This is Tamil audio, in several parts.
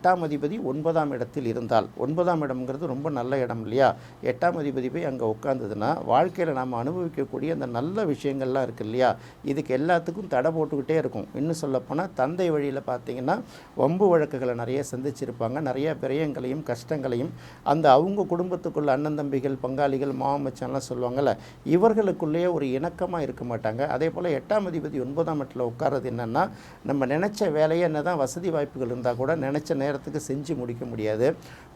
8ஆம் அதிபதி 9ஆம் இடத்தில் இருந்தால், 9ஆம் இடம்ங்கிறது ரொம்ப நல்ல இடம் இல்லையா? 8ஆம் அதிபதி போய் அங்கே உட்காந்ததுன்னா வாழ்க்கையில் நாம் அனுபவிக்கக்கூடிய அந்த நல்ல விஷயங்கள்லாம் இருக்குது இல்லையா, இதுக்கு எல்லாத்துக்கும் தடை போட்டுக்கிட்டே இருக்கும். இன்னும் சொல்லப்போனால் தந்தை வழியில் பார்த்திங்கன்னா வம்பு வழக்குகளை நிறைய சந்திச்சிருப்பாங்க. நிறைய விரயங்களையும் கஷ்டங்களையும் அந்த அவங்க குடும்பத்துக்குள்ள அண்ணன் தம்பிகள் பங்காளிகள் மாமச்சான்லாம் சொல்லுவாங்கள்ல, இவர்களுக்குள்ளேயே ஒரு இணக்கமாக இருக்க மாட்டாங்க. அதே போல் 8ஆம் அதிபதி 9ஆம் இடத்துல உட்கார்றது என்னென்னா, நம்ம நினச்ச வேலையை என்ன தான் வசதி வாய்ப்புகள் இருந்தால் கூட நினச்ச நேரத்துக்கு செஞ்சு முடிக்க முடியாது.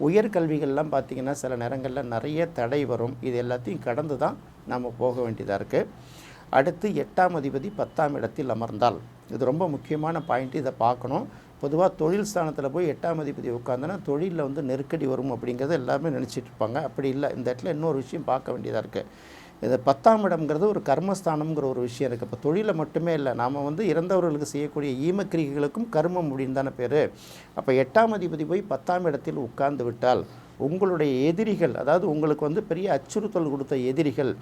உயர்கல்விகள்லாம் பார்த்திங்கன்னா சில நேரங்களில் நிறைய தடை வரும். இது எல்லாத்தையும் கடந்து தான் நாம் போக வேண்டியதாக இருக்குது. அடுத்து 8ஆம் அதிபதி 10ஆம் இடத்தில் அமர்ந்தால், இது ரொம்ப முக்கியமான பாயிண்ட்டு, இதை பார்க்கணும். பொதுவாக தொழில் ஸ்தானத்தில் போய் 8ஆம் அதிபதி உட்காந்தனா தொழிலில் வந்து நெருக்கடி வரும் அப்படிங்கிறத எல்லாருமே நினச்சிட்டு இருப்பாங்க. அப்படி இல்லை. இந்த இடத்துல இன்னொரு விஷயம் பார்க்க வேண்டியதாக இருக்குது. இது 10ஆம் இடம்ங்கிறது ஒரு கர்மஸ்தானம்ங்கிற ஒரு விஷயம் இருக்குது. இப்போ தொழிலை மட்டுமே இல்லை, நாம் வந்து இறந்தவர்களுக்கு செய்யக்கூடிய ஈமக்கிரிகளுக்கும் கர்மம் அப்படின்னு தானே பேர். அப்போ 8ஆம் அதிபதி போய் 10ஆம் இடத்தில் உட்கார்ந்து விட்டால் உங்களுடைய எதிரிகள், அதாவது உங்களுக்கு வந்து பெரிய அச்சுறுத்தல் கொடுத்த எதிரிகள்,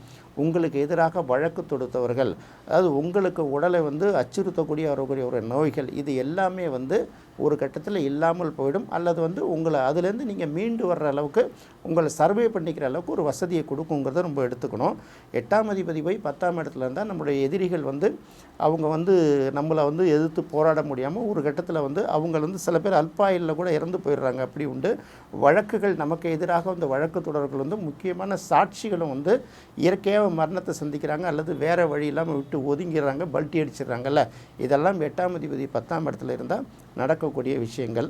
உங்களுக்கு எதிராக வழக்கு தொடுத்தவர்கள், அதாவது உங்களுக்கு உடலை வந்து அச்சுறுத்தக்கூடிய வரக்கூடிய ஒரு நோய்கள், இது எல்லாமே வந்து ஒரு கட்டத்தில் இல்லாமல் போயிடும். அல்லது வந்து உங்களை அதுலேருந்து நீங்கள் மீண்டு வர்ற அளவுக்கு உங்களை சர்வே பண்ணிக்கிற அளவுக்கு ஒரு வசதியை கொடுக்குங்கிறத ரொம்ப எடுத்துக்கணும். 8ஆம் அதிபதி போய் 10ஆம் இடத்துல இருந்தால் நம்முடைய எதிரிகள் வந்து அவங்க வந்து நம்மளை வந்து எதிர்த்து போராட முடியாமல் ஒரு கட்டத்தில் வந்து அவங்க வந்து சில பேர் அல்பாயில் கூட இறந்து போயிடுறாங்க. அப்படி உண்டு. வழக்குகள் நமக்கு எதிராக அந்த வழக்கு தொடர்கள் வந்து முக்கியமான சாட்சிகளும் வந்து இயற்கையாக மரணத்தை சந்திக்கிறாங்க, அல்லது வேறு வழி இல்லாமல் விட்டு ஒதுங்கிறாங்க, பல்ட்டி அடிச்சிடுறாங்கல்ல. இதெல்லாம் 8ஆம் அதிபதி 10ஆம் இடத்துல இருந்தால் நடக்கக்கூடிய விஷயங்கள்.